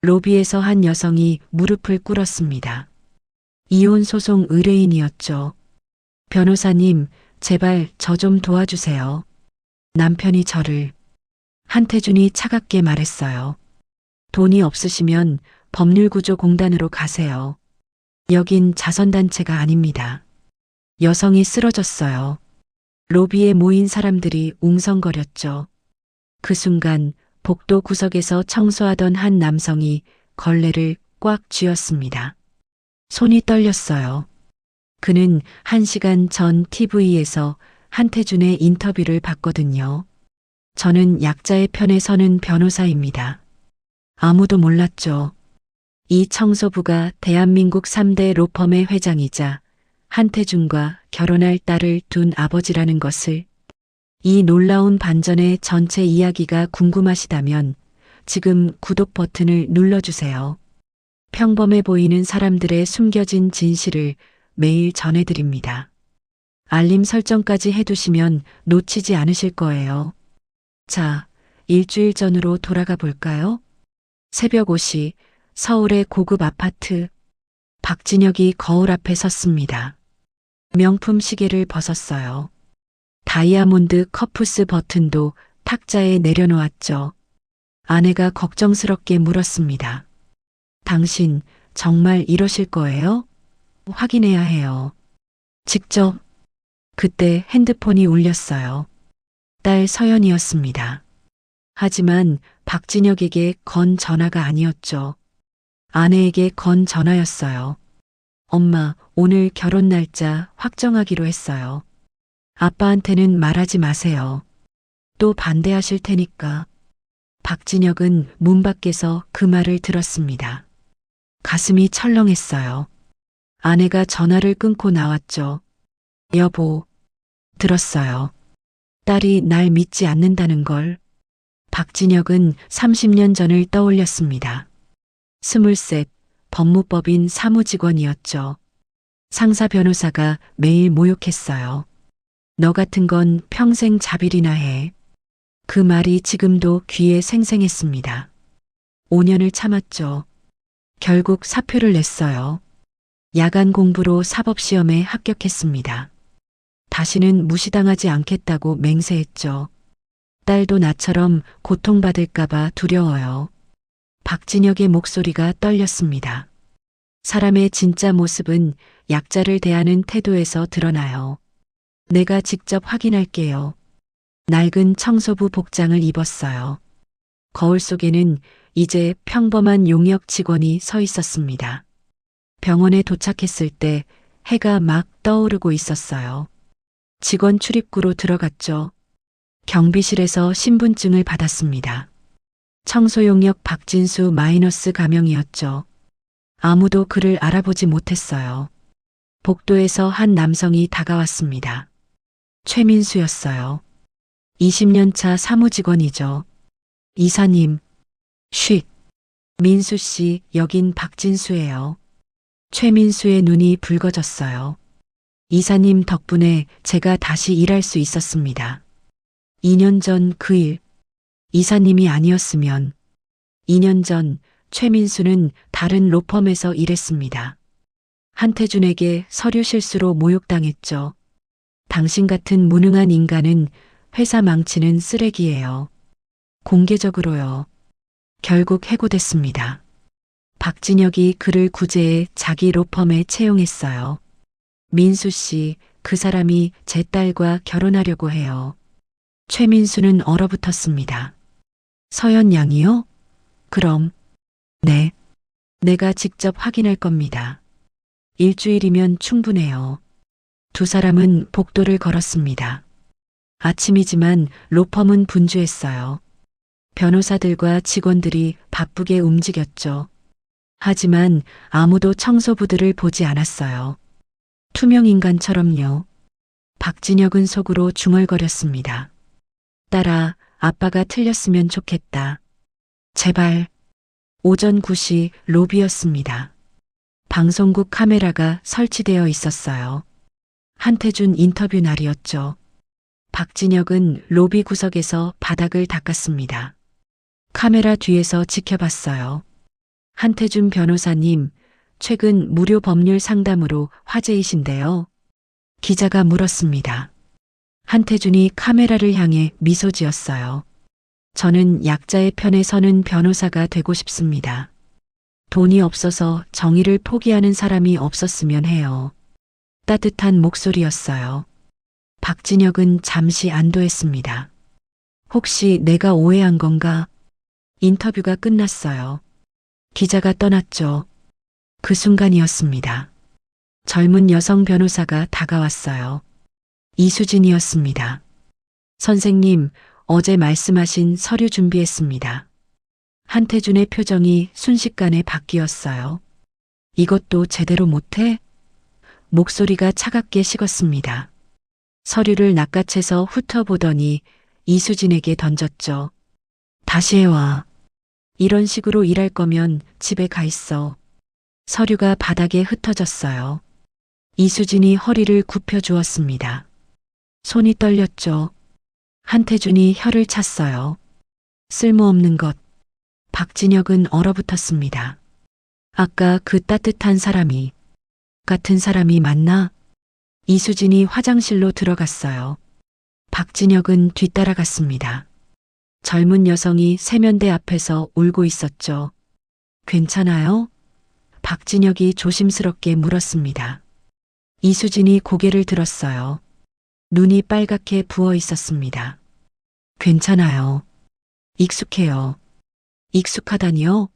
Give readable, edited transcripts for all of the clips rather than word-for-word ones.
로비에서 한 여성이 무릎을 꿇었습니다. 이혼 소송 의뢰인이었죠. 변호사님, 제발 저 좀 도와주세요. 남편이 저를. 한태준이 차갑게 말했어요. 돈이 없으시면 법률구조공단으로 가세요. 여긴 자선단체가 아닙니다. 여성이 쓰러졌어요. 로비에 모인 사람들이 웅성거렸죠. 그 순간 복도 구석에서 청소하던 한 남성이 걸레를 꽉 쥐었습니다. 손이 떨렸어요. 그는 1시간 전 TV에서 한태준의 인터뷰를 봤거든요. 저는 약자의 편에 서는 변호사입니다. 아무도 몰랐죠. 이 청소부가 대한민국 3대 로펌의 회장이자 한태준과 결혼할 딸을 둔 아버지라는 것을. 이 놀라운 반전의 전체 이야기가 궁금하시다면 지금 구독 버튼을 눌러주세요. 평범해 보이는 사람들의 숨겨진 진실을 매일 전해드립니다. 알림 설정까지 해두시면 놓치지 않으실 거예요. 자, 일주일 전으로 돌아가 볼까요? 새벽 5시 서울의 고급 아파트. 박진혁이 거울 앞에 섰습니다. 명품 시계를 벗었어요. 다이아몬드 커프스 버튼도 탁자에 내려놓았죠. 아내가 걱정스럽게 물었습니다. 당신 정말 이러실 거예요? 확인해야 해요. 직접. 그때 핸드폰이 울렸어요. 딸 서연이었습니다. 하지만 박진혁에게 건 전화가 아니었죠. 아내에게 건 전화였어요. 엄마, 오늘 결혼 날짜 확정하기로 했어요. 아빠한테는 말하지 마세요. 또 반대하실 테니까. 박진혁은 문 밖에서 그 말을 들었습니다. 가슴이 철렁했어요. 아내가 전화를 끊고 나왔죠. 여보, 들었어요. 딸이 날 믿지 않는다는 걸. 박진혁은 30년 전을 떠올렸습니다. 23, 법무법인 사무직원이었죠. 상사 변호사가 매일 모욕했어요. 너 같은 건 평생 자빌이나 해. 그 말이 지금도 귀에 생생했습니다. 5년을 참았죠. 결국 사표를 냈어요. 야간 공부로 사법시험에 합격했습니다. 다시는 무시당하지 않겠다고 맹세했죠. 딸도 나처럼 고통받을까봐 두려워요. 박진혁의 목소리가 떨렸습니다. 사람의 진짜 모습은 약자를 대하는 태도에서 드러나요. 내가 직접 확인할게요. 낡은 청소부 복장을 입었어요. 거울 속에는 이제 평범한 용역 직원이 서 있었습니다. 병원에 도착했을 때 해가 막 떠오르고 있었어요. 직원 출입구로 들어갔죠. 경비실에서 신분증을 받았습니다. 청소용역 박진수 마이너스 가명이었죠. 아무도 그를 알아보지 못했어요. 복도에서 한 남성이 다가왔습니다. 최민수였어요. 20년 차 사무직원이죠. 이사님. 쉿. 민수 씨, 여긴 박진수예요. 최민수의 눈이 붉어졌어요. 이사님 덕분에 제가 다시 일할 수 있었습니다. 2년 전 그 일, 이사님이 아니었으면 2년 전 최민수는 다른 로펌에서 일했습니다. 한태준에게 서류 실수로 모욕당했죠. 당신 같은 무능한 인간은 회사 망치는 쓰레기예요. 공개적으로요. 결국 해고됐습니다. 박진혁이 그를 구제해 자기 로펌에 채용했어요. 민수 씨, 그 사람이 제 딸과 결혼하려고 해요. 최민수는 얼어붙었습니다. 서연 양이요? 그럼. 네. 내가 직접 확인할 겁니다. 일주일이면 충분해요. 두 사람은 복도를 걸었습니다. 아침이지만 로펌은 분주했어요. 변호사들과 직원들이 바쁘게 움직였죠. 하지만 아무도 청소부들을 보지 않았어요. 투명인간처럼요. 박진혁은 속으로 중얼거렸습니다. 딸아, 아빠가 틀렸으면 좋겠다. 제발. 오전 9시 로비였습니다. 방송국 카메라가 설치되어 있었어요. 한태준 인터뷰 날이었죠. 박진혁은 로비 구석에서 바닥을 닦았습니다. 카메라 뒤에서 지켜봤어요. 한태준 변호사님, 최근 무료 법률 상담으로 화제이신데요. 기자가 물었습니다. 한태준이 카메라를 향해 미소 지었어요. 저는 약자의 편에 서는 변호사가 되고 싶습니다. 돈이 없어서 정의를 포기하는 사람이 없었으면 해요. 따뜻한 목소리였어요. 박진혁은 잠시 안도했습니다. 혹시 내가 오해한 건가? 인터뷰가 끝났어요. 기자가 떠났죠. 그 순간이었습니다. 젊은 여성 변호사가 다가왔어요. 이수진이었습니다. 선생님, 어제 말씀하신 서류 준비했습니다. 한태준의 표정이 순식간에 바뀌었어요. 이것도 제대로 못해? 목소리가 차갑게 식었습니다. 서류를 낚아채서 훑어보더니 이수진에게 던졌죠. 다시 해와. 이런 식으로 일할 거면 집에 가 있어. 서류가 바닥에 흩어졌어요. 이수진이 허리를 굽혀 주었습니다. 손이 떨렸죠. 한태준이 혀를 찼어요. 쓸모없는 것. 박진혁은 얼어붙었습니다. 아까 그 따뜻한 사람이, 같은 사람이 맞나? 이수진이 화장실로 들어갔어요. 박진혁은 뒤따라갔습니다. 젊은 여성이 세면대 앞에서 울고 있었죠. 괜찮아요? 박진혁이 조심스럽게 물었습니다. 이수진이 고개를 들었어요. 눈이 빨갛게 부어 있었습니다. 괜찮아요. 익숙해요. 익숙하다니요?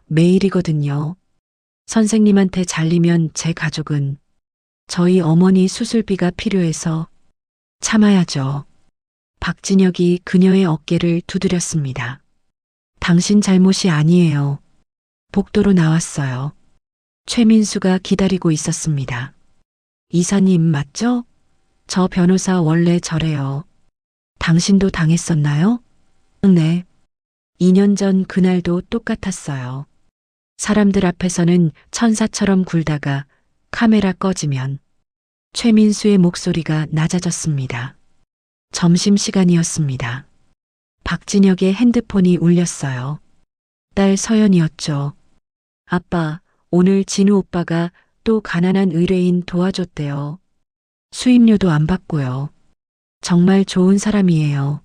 매일이거든요. 선생님한테 잘리면 제 가족은, 저희 어머니 수술비가 필요해서 참아야죠. 박진혁이 그녀의 어깨를 두드렸습니다. 당신 잘못이 아니에요. 복도로 나왔어요. 최민수가 기다리고 있었습니다. 이사님 맞죠? 저 변호사 원래 저래요. 당신도 당했었나요? 네. 2년 전 그날도 똑같았어요. 사람들 앞에서는 천사처럼 굴다가 카메라 꺼지면 최민수의 목소리가 낮아졌습니다. 점심시간이었습니다. 박진혁의 핸드폰이 울렸어요. 딸 서연이었죠. 아빠, 오늘 진우 오빠가 또 가난한 의뢰인 도와줬대요. 수임료도 안 받고요. 정말 좋은 사람이에요.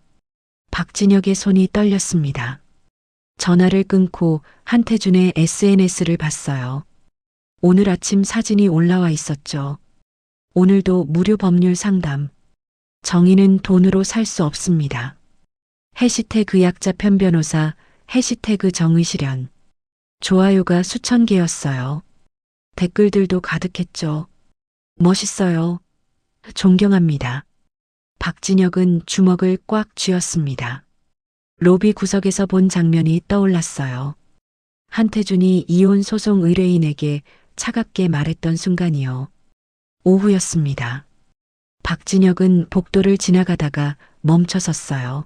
박진혁의 손이 떨렸습니다. 전화를 끊고 한태준의 SNS를 봤어요. 오늘 아침 사진이 올라와 있었죠. 오늘도 무료 법률 상담. 정의는 돈으로 살 수 없습니다. 해시태그 약자 편변호사, 해시태그 정의실현. 좋아요가 수천 개였어요. 댓글들도 가득했죠. 멋있어요. 존경합니다. 박진혁은 주먹을 꽉 쥐었습니다. 로비 구석에서 본 장면이 떠올랐어요. 한태준이 이혼 소송 의뢰인에게 차갑게 말했던 순간이요. 오후였습니다. 박진혁은 복도를 지나가다가 멈춰섰어요.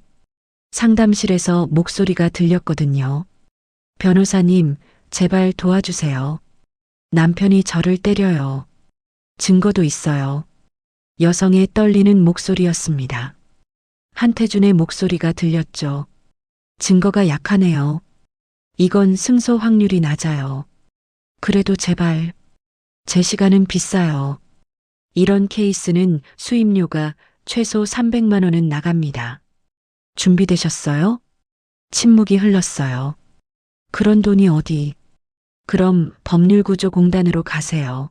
상담실에서 목소리가 들렸거든요. 변호사님, 제발 도와주세요. 남편이 저를 때려요. 증거도 있어요. 여성의 떨리는 목소리였습니다. 한태준의 목소리가 들렸죠. 증거가 약하네요. 이건 승소 확률이 낮아요. 그래도 제발. 제 시간은 비싸요. 이런 케이스는 수임료가 최소 300만 원은 나갑니다. 준비되셨어요? 침묵이 흘렀어요. 그런 돈이 어디? 그럼 법률구조공단으로 가세요.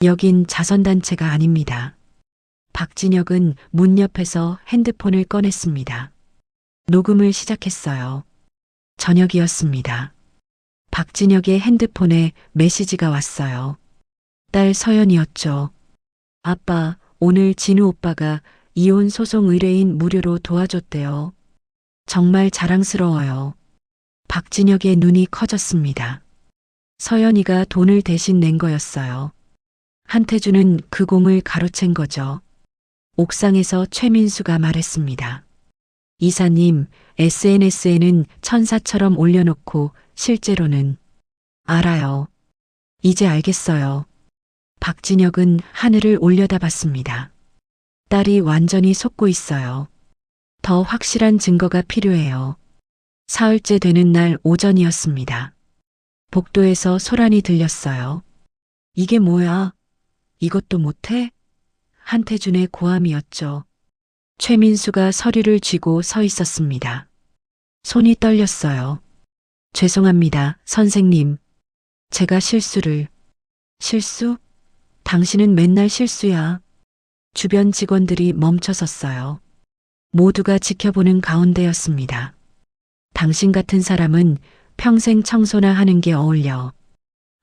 여긴 자선단체가 아닙니다. 박진혁은 문 옆에서 핸드폰을 꺼냈습니다. 녹음을 시작했어요. 저녁이었습니다. 박진혁의 핸드폰에 메시지가 왔어요. 딸 서연이었죠. 아빠, 오늘 진우 오빠가 이혼 소송 의뢰인 무료로 도와줬대요. 정말 자랑스러워요. 박진혁의 눈이 커졌습니다. 서연이가 돈을 대신 낸 거였어요. 한태준은 그 공을 가로챈 거죠. 옥상에서 최민수가 말했습니다. 이사님, SNS에는 천사처럼 올려놓고 실제로는. 알아요. 이제 알겠어요. 박진혁은 하늘을 올려다봤습니다. 딸이 완전히 속고 있어요. 더 확실한 증거가 필요해요. 사흘째 되는 날 오전이었습니다. 복도에서 소란이 들렸어요. 이게 뭐야? 이것도 못해? 한태준의 고함이었죠. 최민수가 서류를 쥐고 서 있었습니다. 손이 떨렸어요. 죄송합니다, 선생님. 제가 실수? 당신은 맨날 실수야. 주변 직원들이 멈춰섰어요. 모두가 지켜보는 가운데였습니다. 당신 같은 사람은 평생 청소나 하는 게 어울려.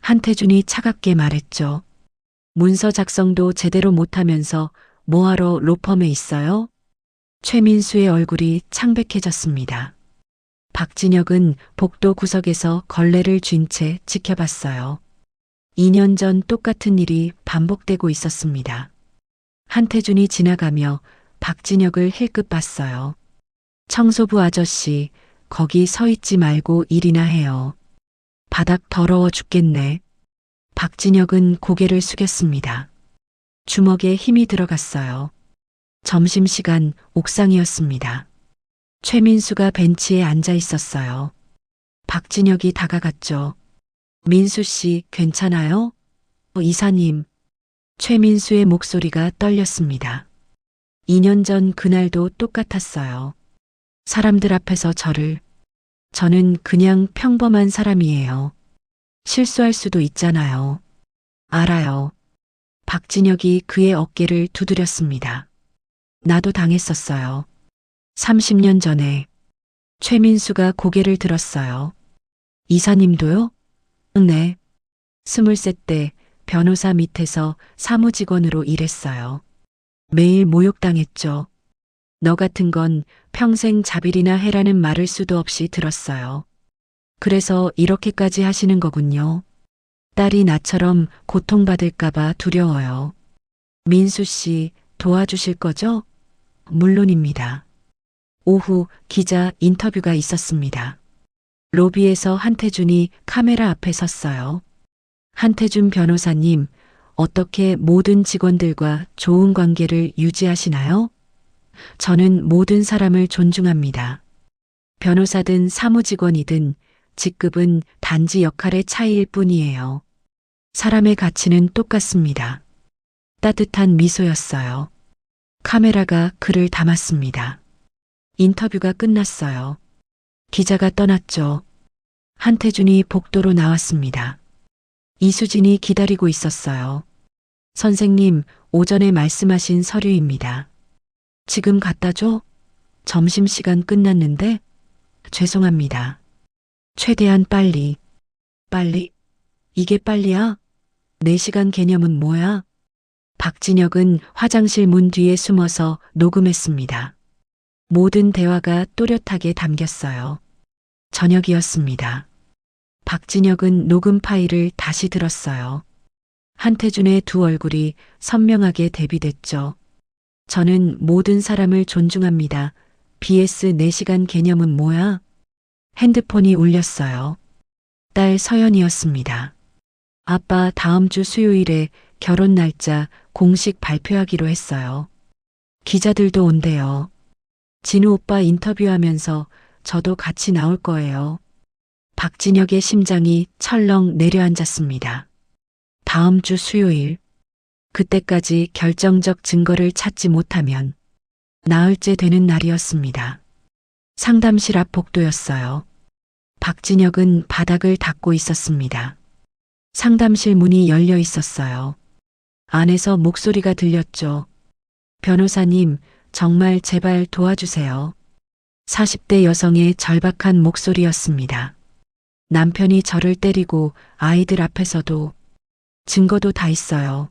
한태준이 차갑게 말했죠. 문서 작성도 제대로 못하면서 뭐하러 로펌에 있어요? 최민수의 얼굴이 창백해졌습니다. 박진혁은 복도 구석에서 걸레를 쥔 채 지켜봤어요. 2년 전 똑같은 일이 반복되고 있었습니다. 한태준이 지나가며 박진혁을 힐끗 봤어요. 청소부 아저씨, 거기 서 있지 말고 일이나 해요. 바닥 더러워 죽겠네. 박진혁은 고개를 숙였습니다. 주먹에 힘이 들어갔어요. 점심시간 옥상이었습니다. 최민수가 벤치에 앉아 있었어요. 박진혁이 다가갔죠. 민수 씨, 괜찮아요? 이사님. 최민수의 목소리가 떨렸습니다. 2년 전 그날도 똑같았어요. 사람들 앞에서 저는 그냥 평범한 사람이에요. 실수할 수도 있잖아요. 알아요. 박진혁이 그의 어깨를 두드렸습니다. 나도 당했었어요. 30년 전에. 최민수가 고개를 들었어요. 이사님도요? 네. 23 때 변호사 밑에서 사무직원으로 일했어요. 매일 모욕당했죠. 너 같은 건 평생 자빌이나 해라는 말을 수도 없이 들었어요. 그래서 이렇게까지 하시는 거군요. 딸이 나처럼 고통받을까봐 두려워요. 민수 씨, 도와주실 거죠? 물론입니다. 오후 기자 인터뷰가 있었습니다. 로비에서 한태준이 카메라 앞에 섰어요. 한태준 변호사님, 어떻게 모든 직원들과 좋은 관계를 유지하시나요? 저는 모든 사람을 존중합니다. 변호사든 사무직원이든 직급은 단지 역할의 차이일 뿐이에요. 사람의 가치는 똑같습니다. 따뜻한 미소였어요. 카메라가 그를 담았습니다. 인터뷰가 끝났어요. 기자가 떠났죠. 한태준이 복도로 나왔습니다. 이수진이 기다리고 있었어요. 선생님, 오전에 말씀하신 서류입니다. 지금 갖다 줘? 점심시간 끝났는데? 죄송합니다. 최대한 빨리. 빨리? 이게 빨리야? 4시간 개념은 뭐야? 박진혁은 화장실 문 뒤에 숨어서 녹음했습니다. 모든 대화가 또렷하게 담겼어요. 저녁이었습니다. 박진혁은 녹음 파일을 다시 들었어요. 한태준의 두 얼굴이 선명하게 대비됐죠. 저는 모든 사람을 존중합니다. BS 4시간 개념은 뭐야? 핸드폰이 울렸어요. 딸 서연이었습니다. 아빠 다음 주 수요일에 결혼 날짜 공식 발표하기로 했어요. 기자들도 온대요. 진우 오빠 인터뷰하면서 저도 같이 나올 거예요. 박진혁의 심장이 철렁 내려앉았습니다. 다음 주 수요일. 그때까지 결정적 증거를 찾지 못하면 나흘째 되는 날이었습니다. 상담실 앞 복도였어요. 박진혁은 바닥을 닦고 있었습니다. 상담실 문이 열려 있었어요. 안에서 목소리가 들렸죠. 변호사님, 정말 제발 도와주세요. 40대 여성의 절박한 목소리였습니다. 남편이 저를 때리고 아이들 앞에서도 증거도 다 있어요.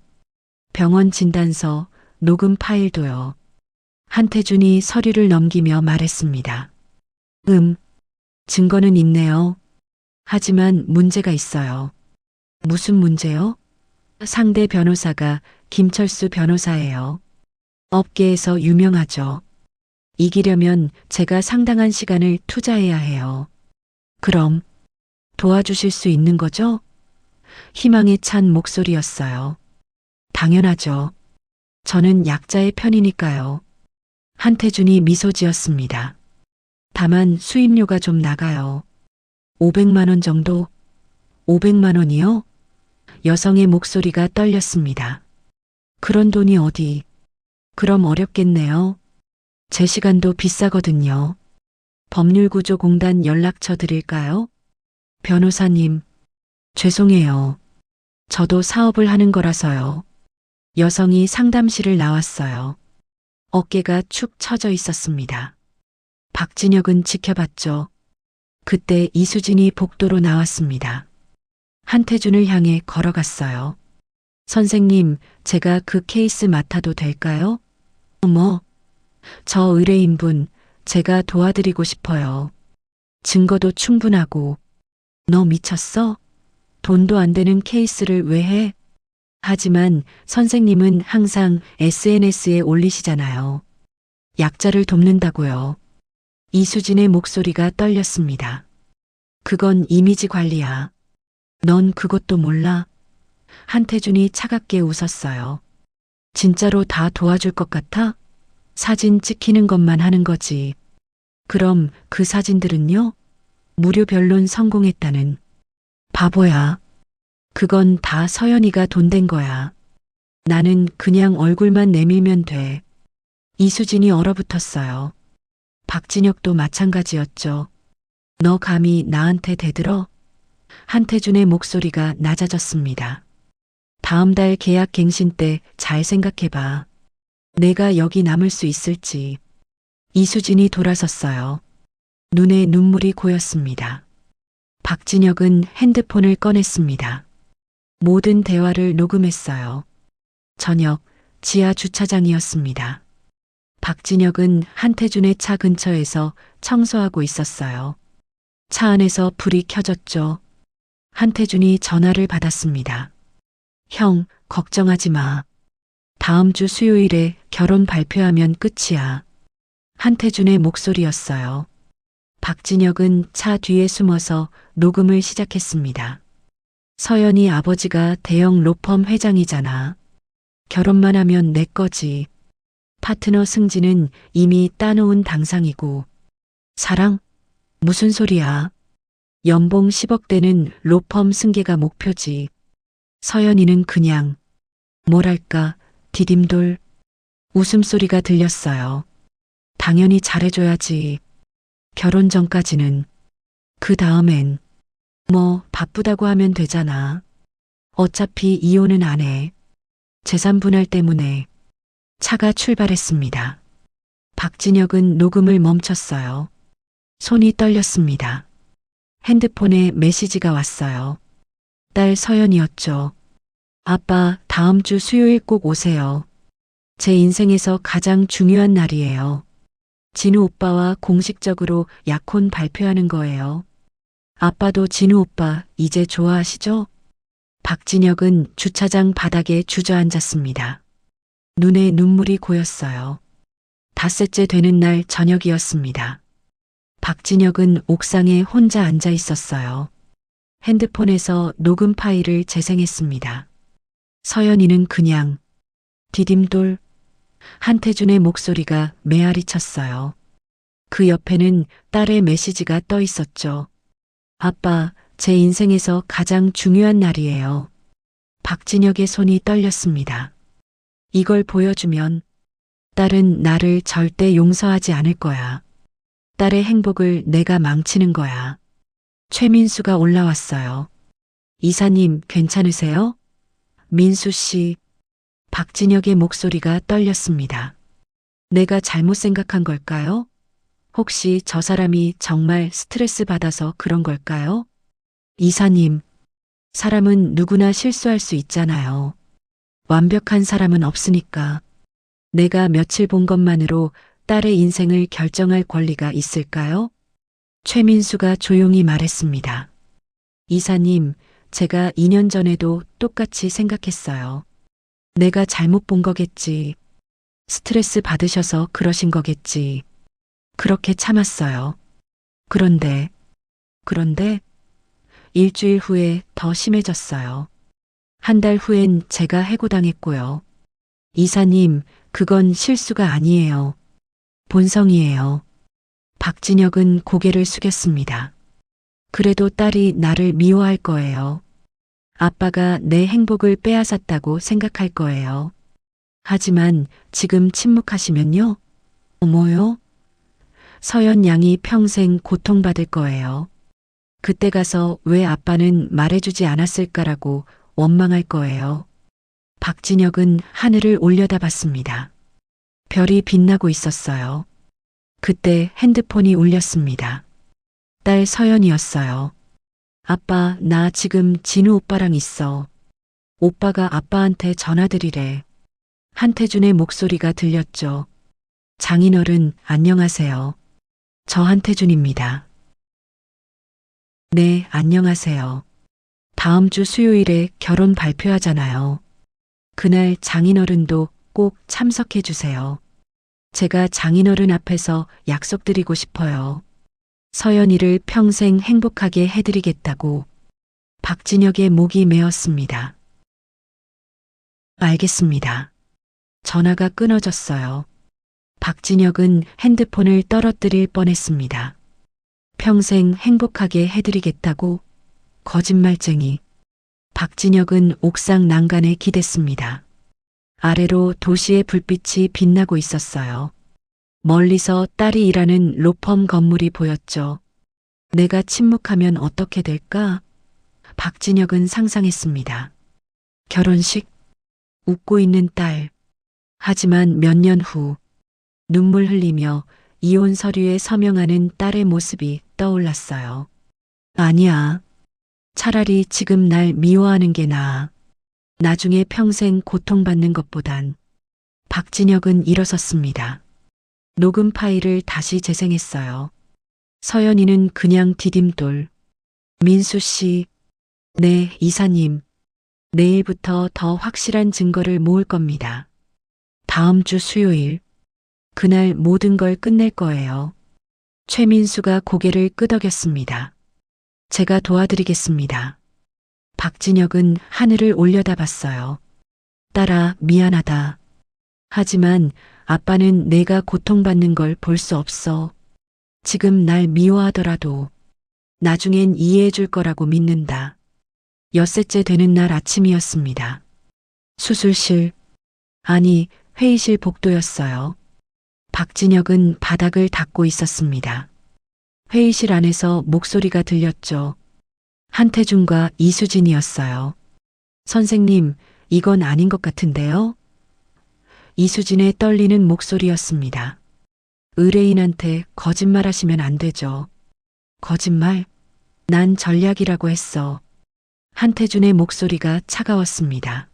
병원 진단서, 녹음 파일도요. 한태준이 서류를 넘기며 말했습니다. 증거는 있네요. 하지만 문제가 있어요. 무슨 문제요? 상대 변호사가 김철수 변호사예요. 업계에서 유명하죠. 이기려면 제가 상당한 시간을 투자해야 해요. 그럼 도와주실 수 있는 거죠? 희망에 찬 목소리였어요. 당연하죠. 저는 약자의 편이니까요. 한태준이 미소 지었습니다. 다만 수임료가 좀 나가요. 500만 원 정도? 500만 원이요? 여성의 목소리가 떨렸습니다. 그런 돈이 어디? 그럼 어렵겠네요. 제 시간도 비싸거든요. 법률구조공단 연락처 드릴까요? 변호사님, 죄송해요. 저도 사업을 하는 거라서요. 여성이 상담실을 나왔어요. 어깨가 축 처져 있었습니다. 박진혁은 지켜봤죠. 그때 이수진이 복도로 나왔습니다. 한태준을 향해 걸어갔어요. 선생님, 제가 그 케이스 맡아도 될까요? 어머, 저 의뢰인분, 제가 도와드리고 싶어요. 증거도 충분하고. 너 미쳤어? 돈도 안 되는 케이스를 왜 해? 하지만 선생님은 항상 SNS에 올리시잖아요. 약자를 돕는다고요. 이수진의 목소리가 떨렸습니다. 그건 이미지 관리야. 넌 그것도 몰라? 한태준이 차갑게 웃었어요. 진짜로 다 도와줄 것 같아? 사진 찍히는 것만 하는 거지. 그럼 그 사진들은요? 무료 변론 성공했다는. 바보야. 그건 다 서연이가 돈 된 거야. 나는 그냥 얼굴만 내밀면 돼. 이수진이 얼어붙었어요. 박진혁도 마찬가지였죠. 너 감히 나한테 대들어? 한태준의 목소리가 낮아졌습니다. 다음 달 계약 갱신 때 잘 생각해봐. 내가 여기 남을 수 있을지. 이수진이 돌아섰어요. 눈에 눈물이 고였습니다. 박진혁은 핸드폰을 꺼냈습니다. 모든 대화를 녹음했어요. 저녁 지하 주차장이었습니다. 박진혁은 한태준의 차 근처에서 청소하고 있었어요. 차 안에서 불이 켜졌죠. 한태준이 전화를 받았습니다. 형, 걱정하지 마. 다음 주 수요일에 결혼 발표하면 끝이야. 한태준의 목소리였어요. 박진혁은 차 뒤에 숨어서 녹음을 시작했습니다. 서연이 아버지가 대형 로펌 회장이잖아. 결혼만 하면 내 거지. 파트너 승진은 이미 따놓은 당상이고. 사랑? 무슨 소리야? 연봉 10억대는 로펌 승계가 목표지. 서연이는 그냥 뭐랄까 디딤돌. 웃음소리가 들렸어요. 당연히 잘해줘야지. 결혼 전까지는. 그 다음엔 뭐 바쁘다고 하면 되잖아. 어차피 이혼은 안 해. 재산 분할 때문에. 차가 출발했습니다. 박진혁은 녹음을 멈췄어요. 손이 떨렸습니다. 핸드폰에 메시지가 왔어요. 딸 서연이었죠. 아빠, 다음 주 수요일 꼭 오세요. 제 인생에서 가장 중요한 날이에요. 진우 오빠와 공식적으로 약혼 발표하는 거예요. 아빠도 진우 오빠 이제 좋아하시죠? 박진혁은 주차장 바닥에 주저앉았습니다. 눈에 눈물이 고였어요. 닷새째 되는 날 저녁이었습니다. 박진혁은 옥상에 혼자 앉아 있었어요. 핸드폰에서 녹음 파일을 재생했습니다. 서연이는 그냥 디딤돌. 한태준의 목소리가 메아리 쳤어요. 그 옆에는 딸의 메시지가 떠 있었죠. 아빠, 제 인생에서 가장 중요한 날이에요. 박진혁의 손이 떨렸습니다. 이걸 보여주면 딸은 나를 절대 용서하지 않을 거야. 딸의 행복을 내가 망치는 거야. 최민수가 올라왔어요. 이사님, 괜찮으세요? 민수 씨. 박진혁의 목소리가 떨렸습니다. 내가 잘못 생각한 걸까요? 혹시 저 사람이 정말 스트레스 받아서 그런 걸까요? 이사님, 사람은 누구나 실수할 수 있잖아요. 완벽한 사람은 없으니까. 내가 며칠 본 것만으로 딸의 인생을 결정할 권리가 있을까요? 최민수가 조용히 말했습니다. 이사님, 제가 2년 전에도 똑같이 생각했어요. 내가 잘못 본 거겠지. 스트레스 받으셔서 그러신 거겠지. 그렇게 참았어요. 그런데 일주일 후에 더 심해졌어요. 한 달 후엔 제가 해고당했고요. 이사님, 그건 실수가 아니에요. 본성이에요. 박진혁은 고개를 숙였습니다. 그래도 딸이 나를 미워할 거예요. 아빠가 내 행복을 빼앗았다고 생각할 거예요. 하지만 지금 침묵하시면요? 뭐요? 서연 양이 평생 고통받을 거예요. 그때 가서 왜 아빠는 말해주지 않았을까라고 원망할 거예요. 박진혁은 하늘을 올려다봤습니다. 별이 빛나고 있었어요. 그때 핸드폰이 울렸습니다. 딸 서연이었어요. 아빠, 나 지금 진우 오빠랑 있어. 오빠가 아빠한테 전화드리래. 한태준의 목소리가 들렸죠. 장인어른, 안녕하세요. 저 한태준입니다. 네, 안녕하세요. 다음 주 수요일에 결혼 발표하잖아요. 그날 장인어른도 꼭 참석해 주세요. 제가 장인어른 앞에서 약속드리고 싶어요. 서연이를 평생 행복하게 해드리겠다고. 박진혁의 목이 메었습니다. 알겠습니다. 전화가 끊어졌어요. 박진혁은 핸드폰을 떨어뜨릴 뻔했습니다. 평생 행복하게 해드리겠다고? 거짓말쟁이. 박진혁은 옥상 난간에 기댔습니다. 아래로 도시의 불빛이 빛나고 있었어요. 멀리서 딸이 일하는 로펌 건물이 보였죠. 내가 침묵하면 어떻게 될까? 박진혁은 상상했습니다. 결혼식, 웃고 있는 딸. 하지만 몇 년 후, 눈물 흘리며 이혼 서류에 서명하는 딸의 모습이 떠올랐어요. 아니야. 차라리 지금 날 미워하는 게 나아. 나중에 평생 고통받는 것보단. 박진혁은 일어섰습니다. 녹음 파일을 다시 재생했어요. 서연이는 그냥 디딤돌. 민수 씨. 네, 이사님. 내일부터 더 확실한 증거를 모을 겁니다. 다음 주 수요일. 그날 모든 걸 끝낼 거예요. 최민수가 고개를 끄덕였습니다. 제가 도와드리겠습니다. 박진혁은 하늘을 올려다봤어요. 딸아, 미안하다. 하지만 아빠는 내가 고통받는 걸 볼 수 없어. 지금 날 미워하더라도 나중엔 이해해 줄 거라고 믿는다. 엿새째 되는 날 아침이었습니다. 수술실, 아니 회의실 복도였어요. 박진혁은 바닥을 닦고 있었습니다. 회의실 안에서 목소리가 들렸죠. 한태준과 이수진이었어요. 선생님, 이건 아닌 것 같은데요? 이수진의 떨리는 목소리였습니다. 의뢰인한테 거짓말하시면 안 되죠. 거짓말? 난 전략이라고 했어. 한태준의 목소리가 차가웠습니다.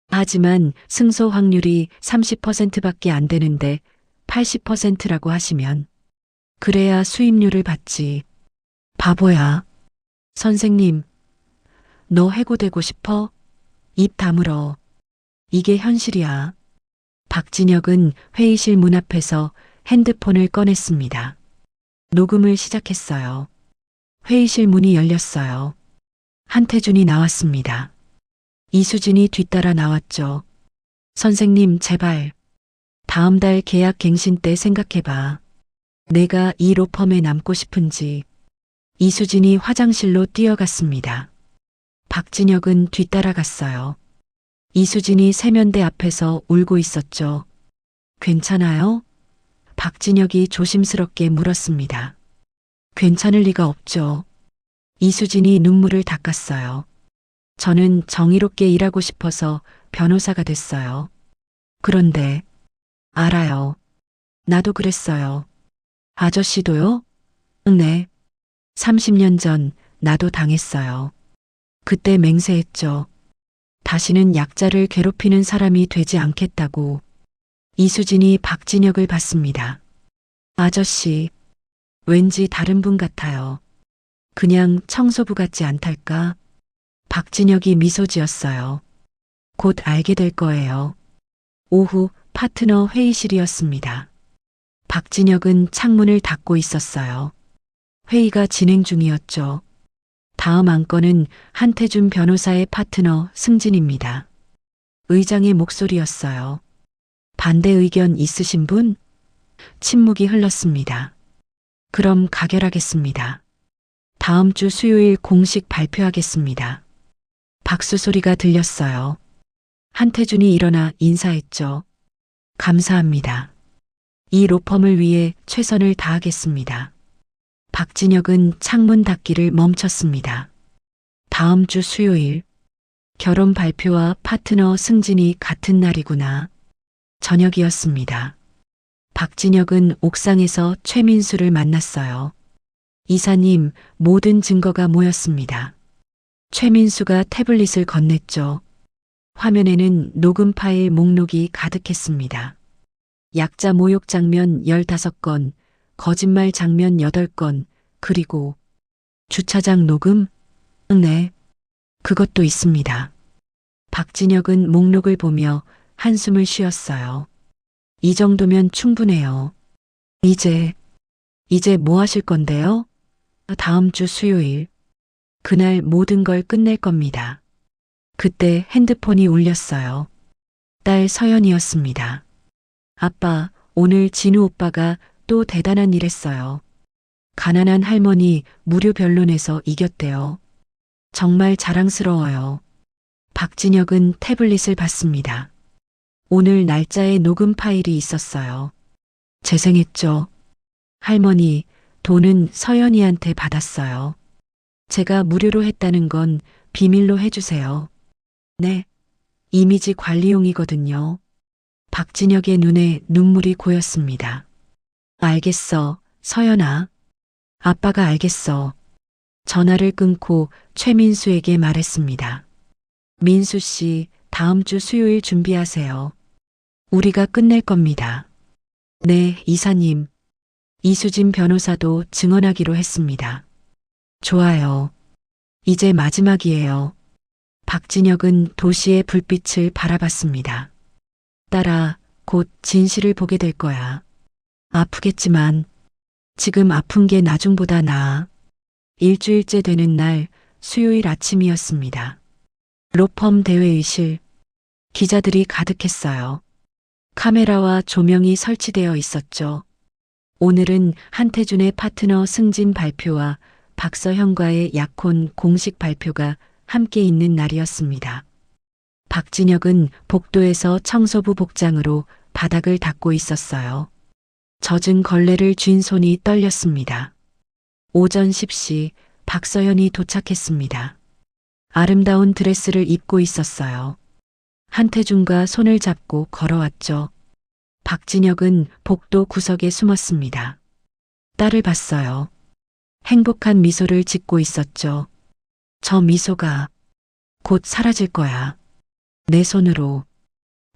하지만 승소 확률이 30%밖에 안 되는데 80%라고 하시면 그래야 수임료를 받지. 바보야. 선생님, 너 해고되고 싶어? 입 다물어. 이게 현실이야. 박진혁은 회의실 문 앞에서 핸드폰을 꺼냈습니다. 녹음을 시작했어요. 회의실 문이 열렸어요. 한태준이 나왔습니다. 이수진이 뒤따라 나왔죠. 선생님, 제발. 다음 달 계약 갱신 때 생각해봐. 내가 이 로펌에 남고 싶은지. 이수진이 화장실로 뛰어갔습니다. 박진혁은 뒤따라갔어요. 이수진이 세면대 앞에서 울고 있었죠. 괜찮아요? 박진혁이 조심스럽게 물었습니다. 괜찮을 리가 없죠. 이수진이 눈물을 닦았어요. 저는 정의롭게 일하고 싶어서 변호사가 됐어요. 그런데 알아요. 나도 그랬어요. 아저씨도요? 네. 30년 전 나도 당했어요. 그때 맹세했죠. 다시는 약자를 괴롭히는 사람이 되지 않겠다고. 이수진이 박진혁을 봤습니다. 아저씨, 왠지 다른 분 같아요. 그냥 청소부 같지 않달까? 박진혁이 미소 지었어요. 곧 알게 될 거예요. 오후 파트너 회의실이었습니다. 박진혁은 창문을 닫고 있었어요. 회의가 진행 중이었죠. 다음 안건은 한태준 변호사의 파트너 승진입니다. 의장의 목소리였어요. 반대 의견 있으신 분? 침묵이 흘렀습니다. 그럼 가결하겠습니다. 다음 주 수요일 공식 발표하겠습니다. 박수 소리가 들렸어요. 한태준이 일어나 인사했죠. 감사합니다. 이 로펌을 위해 최선을 다하겠습니다. 박진혁은 창문 닫기를 멈췄습니다. 다음 주 수요일 결혼 발표와 파트너 승진이 같은 날이구나. 저녁이었습니다. 박진혁은 옥상에서 최민수를 만났어요. 이사님, 모든 증거가 모였습니다. 최민수가 태블릿을 건넸죠. 화면에는 녹음 파일 목록이 가득했습니다. 약자 모욕 장면 15건, 거짓말 장면 8건, 그리고 주차장 녹음? 네, 그것도 있습니다. 박진혁은 목록을 보며 한숨을 쉬었어요. 이 정도면 충분해요. 이제 뭐 하실 건데요? 다음 주 수요일. 그날 모든 걸 끝낼 겁니다. 그때 핸드폰이 울렸어요. 딸 서연이었습니다. 아빠, 오늘 진우 오빠가 또 대단한 일 했어요. 가난한 할머니 무료 변론에서 이겼대요. 정말 자랑스러워요. 박진혁은 태블릿을 받습니다. 오늘 날짜에 녹음 파일이 있었어요. 재생했죠. 할머니, 돈은 서연이한테 받았어요. 제가 무료로 했다는 건 비밀로 해주세요. 네, 이미지 관리용이거든요. 박진혁의 눈에 눈물이 고였습니다. 알겠어, 서연아. 아빠가 알겠어. 전화를 끊고 최민수에게 말했습니다. 민수 씨, 다음 주 수요일 준비하세요. 우리가 끝낼 겁니다. 네, 이사님. 이수진 변호사도 증언하기로 했습니다. 좋아요. 이제 마지막이에요. 박진혁은 도시의 불빛을 바라봤습니다. 딸아, 곧 진실을 보게 될 거야. 아프겠지만 지금 아픈 게 나중보다 나아. 일주일째 되는 날 수요일 아침이었습니다. 로펌 대회의실. 기자들이 가득했어요. 카메라와 조명이 설치되어 있었죠. 오늘은 한태준의 파트너 승진 발표와 박서현과의 약혼 공식 발표가 함께 있는 날이었습니다. 박진혁은 복도에서 청소부 복장으로 바닥을 닦고 있었어요. 젖은 걸레를 쥔 손이 떨렸습니다. 오전 10시 박서현이 도착했습니다. 아름다운 드레스를 입고 있었어요. 한태준과 손을 잡고 걸어왔죠. 박진혁은 복도 구석에 숨었습니다. 딸을 봤어요. 행복한 미소를 짓고 있었죠. 저 미소가 곧 사라질 거야. 내 손으로.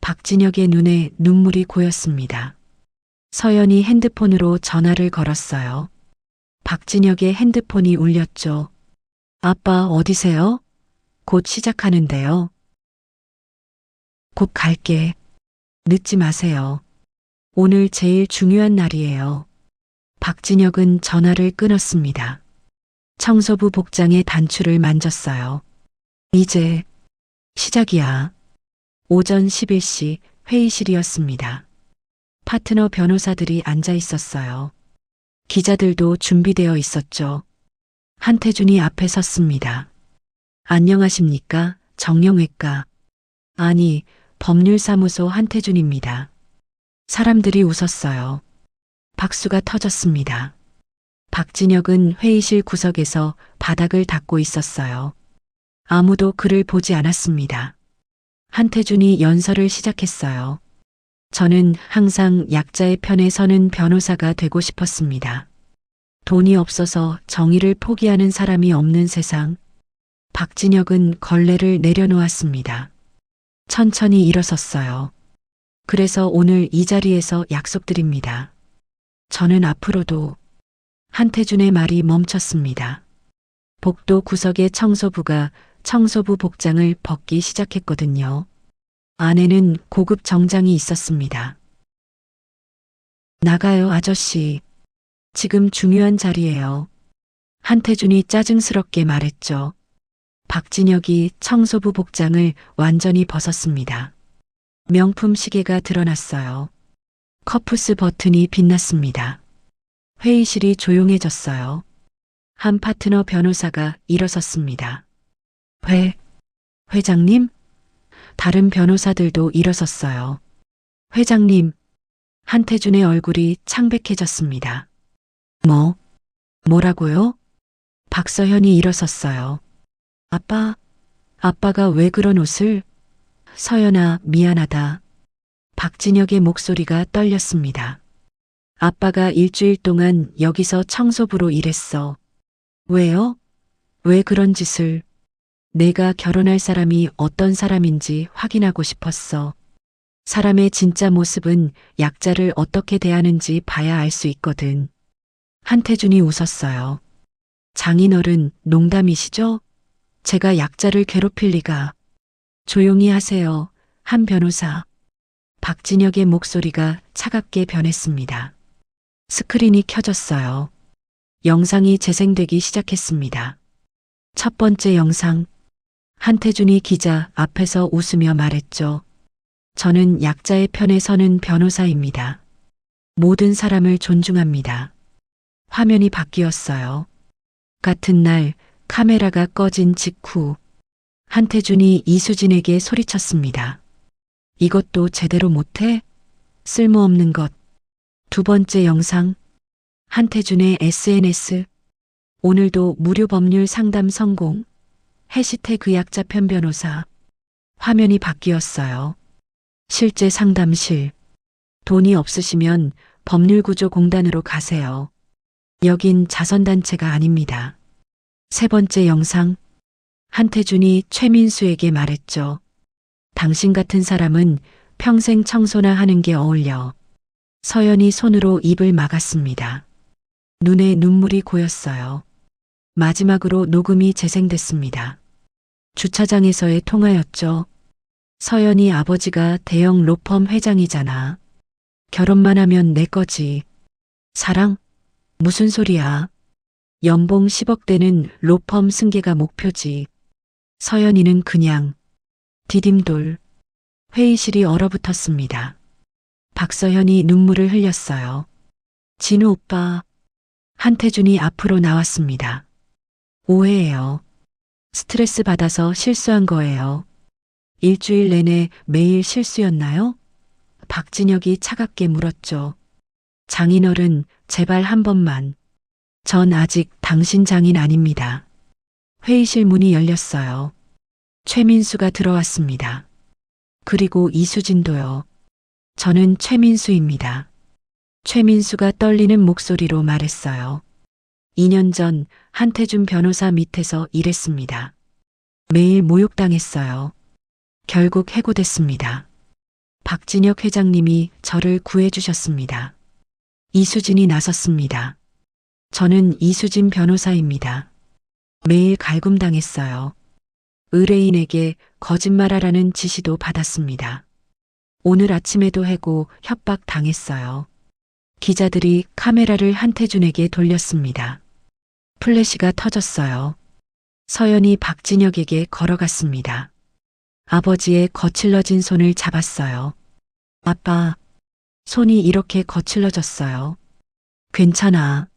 박진혁의 눈에 눈물이 고였습니다. 서연이 핸드폰으로 전화를 걸었어요. 박진혁의 핸드폰이 울렸죠. 아빠 어디세요? 곧 시작하는데요. 곧 갈게. 늦지 마세요. 오늘 제일 중요한 날이에요. 박진혁은 전화를 끊었습니다. 청소부 복장의 단추를 만졌어요. 이제 시작이야. 오전 11시 회의실이었습니다. 파트너 변호사들이 앉아 있었어요. 기자들도 준비되어 있었죠. 한태준이 앞에 섰습니다. 안녕하십니까? 정영외과. 아니, 법률사무소 한태준입니다. 사람들이 웃었어요. 박수가 터졌습니다. 박진혁은 회의실 구석에서 바닥을 닦고 있었어요. 아무도 그를 보지 않았습니다. 한태준이 연설을 시작했어요. 저는 항상 약자의 편에 서는 변호사가 되고 싶었습니다. 돈이 없어서 정의를 포기하는 사람이 없는 세상. 박진혁은 걸레를 내려놓았습니다. 천천히 일어섰어요. 그래서 오늘 이 자리에서 약속드립니다. 저는 앞으로도. 한태준의 말이 멈췄습니다. 복도 구석의 청소부가 청소부 복장을 벗기 시작했거든요. 안에는 고급 정장이 있었습니다. 나가요, 아저씨. 지금 중요한 자리예요. 한태준이 짜증스럽게 말했죠. 박진혁이 청소부 복장을 완전히 벗었습니다. 명품 시계가 드러났어요. 커프스 버튼이 빛났습니다. 회의실이 조용해졌어요. 한 파트너 변호사가 일어섰습니다. 회장님? 다른 변호사들도 일어섰어요. 회장님, 한태준의 얼굴이 창백해졌습니다. 뭐라고요? 박서현이 일어섰어요. 아빠가 왜 그런 옷을? 서연아, 미안하다. 박진혁의 목소리가 떨렸습니다. 아빠가 일주일 동안 여기서 청소부로 일했어. 왜요? 왜 그런 짓을? 내가 결혼할 사람이 어떤 사람인지 확인하고 싶었어. 사람의 진짜 모습은 약자를 어떻게 대하는지 봐야 알 수 있거든. 한태준이 웃었어요. 장인어른, 농담이시죠? 제가 약자를 괴롭힐 리가. 조용히 하세요. 한 변호사. 박진혁의 목소리가 차갑게 변했습니다. 스크린이 켜졌어요. 영상이 재생되기 시작했습니다. 첫 번째 영상. 한태준이 기자 앞에서 웃으며 말했죠. 저는 약자의 편에 서는 변호사입니다. 모든 사람을 존중합니다. 화면이 바뀌었어요. 같은 날 카메라가 꺼진 직후 한태준이 이수진에게 소리쳤습니다. 이것도 제대로 못해? 쓸모없는 것. 두 번째 영상. 한태준의 SNS. 오늘도 무료 법률 상담 성공. 해시태그 약자 편 변호사. 화면이 바뀌었어요. 실제 상담실. 돈이 없으시면 법률구조공단으로 가세요. 여긴 자선단체가 아닙니다. 세 번째 영상. 한태준이 최민수에게 말했죠. 당신 같은 사람은 평생 청소나 하는 게 어울려. 서연이 손으로 입을 막았습니다. 눈에 눈물이 고였어요. 마지막으로 녹음이 재생됐습니다. 주차장에서의 통화였죠. 서연이 아버지가 대형 로펌 회장이잖아. 결혼만 하면 내 거지. 사랑? 무슨 소리야. 연봉 10억 되는 로펌 승계가 목표지. 서연이는 그냥 디딤돌. 회의실이 얼어붙었습니다. 박서현이 눈물을 흘렸어요. 진우 오빠. 한태준이 앞으로 나왔습니다. 오해예요. 스트레스 받아서 실수한 거예요. 일주일 내내 매일 실수였나요? 박진혁이 차갑게 물었죠. 장인어른, 제발 한 번만. 전 아직 당신 장인 아닙니다. 회의실 문이 열렸어요. 최민수가 들어왔습니다. 그리고 이수진도요. 저는 최민수입니다. 최민수가 떨리는 목소리로 말했어요. 2년 전 한태준 변호사 밑에서 일했습니다. 매일 모욕당했어요. 결국 해고됐습니다. 박진혁 회장님이 저를 구해주셨습니다. 이수진이 나섰습니다. 저는 이수진 변호사입니다. 매일 갈굼당했어요. 의뢰인에게 거짓말하라는 지시도 받았습니다. 오늘 아침에도 해고 협박 당했어요. 기자들이 카메라를 한태준에게 돌렸습니다. 플래시가 터졌어요. 서연이 박진혁에게 걸어갔습니다. 아버지의 거칠러진 손을 잡았어요. 아빠, 손이 이렇게 거칠러졌어요. 괜찮아.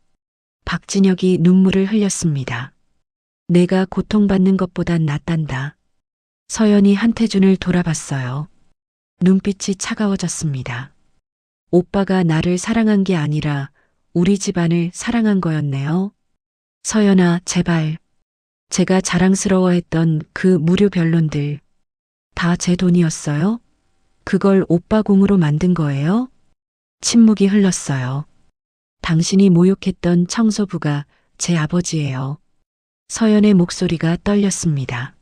박진혁이 눈물을 흘렸습니다. 내가 고통받는 것보단 낫단다. 서연이 한태준을 돌아봤어요. 눈빛이 차가워졌습니다. 오빠가 나를 사랑한 게 아니라 우리 집안을 사랑한 거였네요. 서연아, 제발. 제가 자랑스러워했던 그 무료 변론들 다 제 돈이었어요? 그걸 오빠 공으로 만든 거예요? 침묵이 흘렀어요. 당신이 모욕했던 청소부가 제 아버지예요. 서연의 목소리가 떨렸습니다.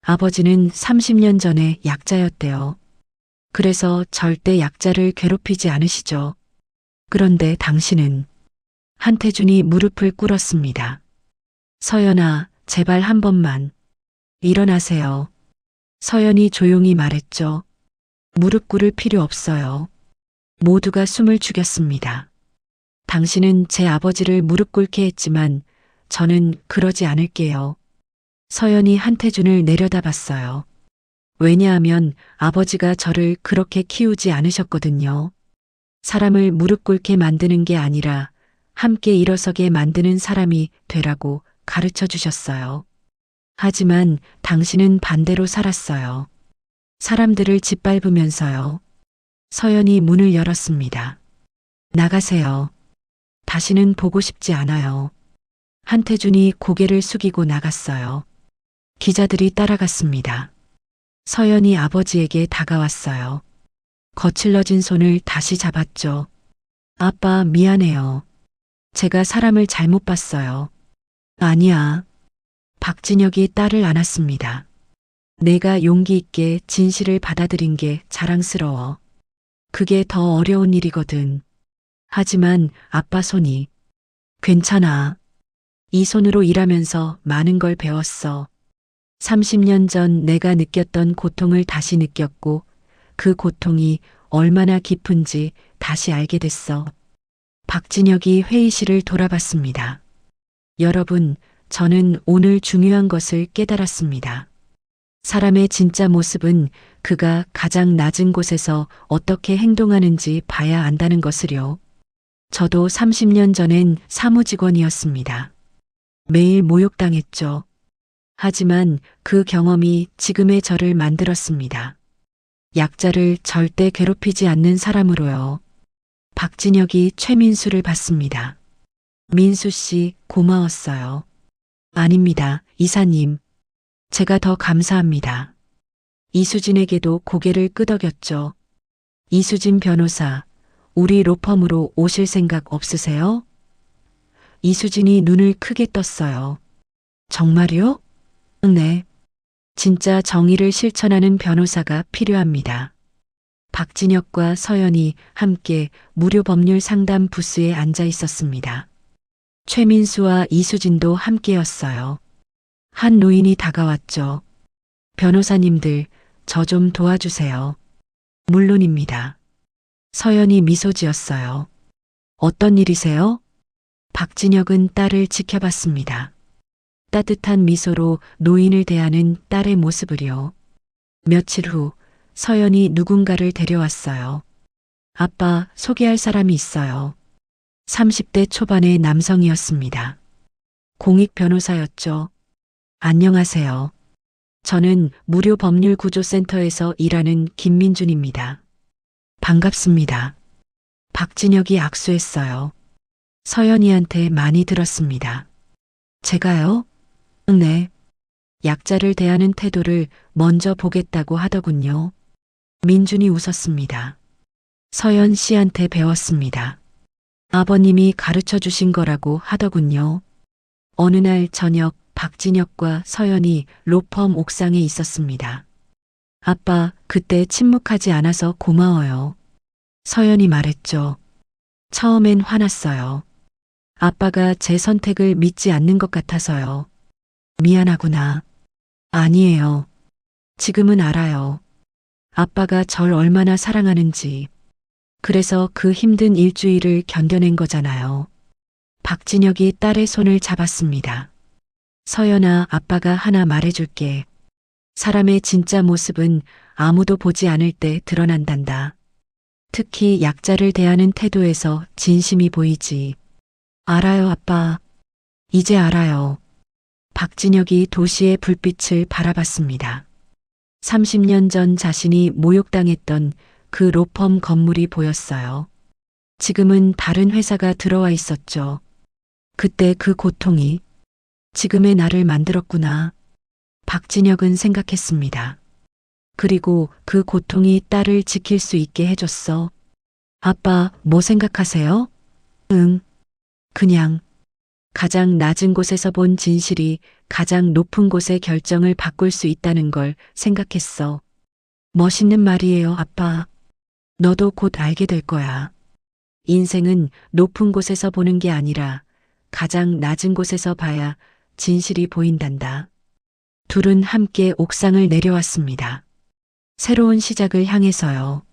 아버지는 30년 전에 약자였대요. 그래서 절대 약자를 괴롭히지 않으시죠. 그런데 당신은. 한태준이 무릎을 꿇었습니다. 서연아, 제발 한 번만. 일어나세요. 서연이 조용히 말했죠. 무릎 꿇을 필요 없어요. 모두가 숨을 죽였습니다. 당신은 제 아버지를 무릎 꿇게 했지만 저는 그러지 않을게요. 서연이 한태준을 내려다봤어요. 왜냐하면 아버지가 저를 그렇게 키우지 않으셨거든요. 사람을 무릎 꿇게 만드는 게 아니라 함께 일어서게 만드는 사람이 되라고 가르쳐 주셨어요. 하지만 당신은 반대로 살았어요. 사람들을 짓밟으면서요. 서연이 문을 열었습니다. 나가세요. 다시는 보고 싶지 않아요. 한태준이 고개를 숙이고 나갔어요. 기자들이 따라갔습니다. 서연이 아버지에게 다가왔어요. 거칠러진 손을 다시 잡았죠. 아빠, 미안해요. 제가 사람을 잘못 봤어요. 아니야. 박진혁이 딸을 안았습니다. 내가 용기 있게 진실을 받아들인 게 자랑스러워. 그게 더 어려운 일이거든. 하지만 아빠 손이. 괜찮아. 이 손으로 일하면서 많은 걸 배웠어. 30년 전 내가 느꼈던 고통을 다시 느꼈고 그 고통이 얼마나 깊은지 다시 알게 됐어. 박진혁이 회의실을 돌아봤습니다. 여러분, 저는 오늘 중요한 것을 깨달았습니다. 사람의 진짜 모습은 그가 가장 낮은 곳에서 어떻게 행동하는지 봐야 안다는 것을요. 저도 30년 전엔 사무직원이었습니다. 매일 모욕당했죠. 하지만 그 경험이 지금의 저를 만들었습니다. 약자를 절대 괴롭히지 않는 사람으로요. 박진혁이 최민수를 받습니다. 민수 씨, 고마웠어요. 아닙니다, 이사님. 제가 더 감사합니다. 이수진에게도 고개를 끄덕였죠. 이수진 변호사, 우리 로펌으로 오실 생각 없으세요? 이수진이 눈을 크게 떴어요. 정말요? 네. 진짜 정의를 실천하는 변호사가 필요합니다. 박진혁과 서연이 함께 무료 법률 상담 부스에 앉아 있었습니다. 최민수와 이수진도 함께였어요. 한 노인이 다가왔죠. 변호사님들, 저 좀 도와주세요. 물론입니다. 서연이 미소 지었어요. 어떤 일이세요? 박진혁은 딸을 지켜봤습니다. 따뜻한 미소로 노인을 대하는 딸의 모습을요. 며칠 후 서연이 누군가를 데려왔어요. 아빠, 소개할 사람이 있어요. 30대 초반의 남성이었습니다. 공익 변호사였죠. 안녕하세요. 저는 무료 법률 구조센터에서 일하는 김민준입니다. 반갑습니다. 박진혁이 악수했어요. 서연이한테 많이 들었습니다. 제가요? 네. 약자를 대하는 태도를 먼저 보겠다고 하더군요. 민준이 웃었습니다. 서연 씨한테 배웠습니다. 아버님이 가르쳐 주신 거라고 하더군요. 어느 날 저녁 박진혁과 서연이 로펌 옥상에 있었습니다. 아빠, 그때 침묵하지 않아서 고마워요. 서연이 말했죠. 처음엔 화났어요. 아빠가 제 선택을 믿지 않는 것 같아서요. 미안하구나. 아니에요. 지금은 알아요. 아빠가 절 얼마나 사랑하는지. 그래서 그 힘든 일주일을 견뎌낸 거잖아요. 박진혁이 딸의 손을 잡았습니다. 서연아, 아빠가 하나 말해줄게. 사람의 진짜 모습은 아무도 보지 않을 때 드러난단다. 특히 약자를 대하는 태도에서 진심이 보이지. 알아요, 아빠. 이제 알아요. 박진혁이 도시의 불빛을 바라봤습니다. 30년 전 자신이 모욕당했던 그 로펌 건물이 보였어요. 지금은 다른 회사가 들어와 있었죠. 그때 그 고통이 지금의 나를 만들었구나. 박진혁은 생각했습니다. 그리고 그 고통이 딸을 지킬 수 있게 해줬어. 아빠, 뭐 생각하세요? 그냥 가장 낮은 곳에서 본 진실이 가장 높은 곳의 결정을 바꿀 수 있다는 걸 생각했어. 멋있는 말이에요, 아빠. 너도 곧 알게 될 거야. 인생은 높은 곳에서 보는 게 아니라 가장 낮은 곳에서 봐야 진실이 보인단다. 둘은 함께 옥상을 내려왔습니다. 새로운 시작을 향해서요.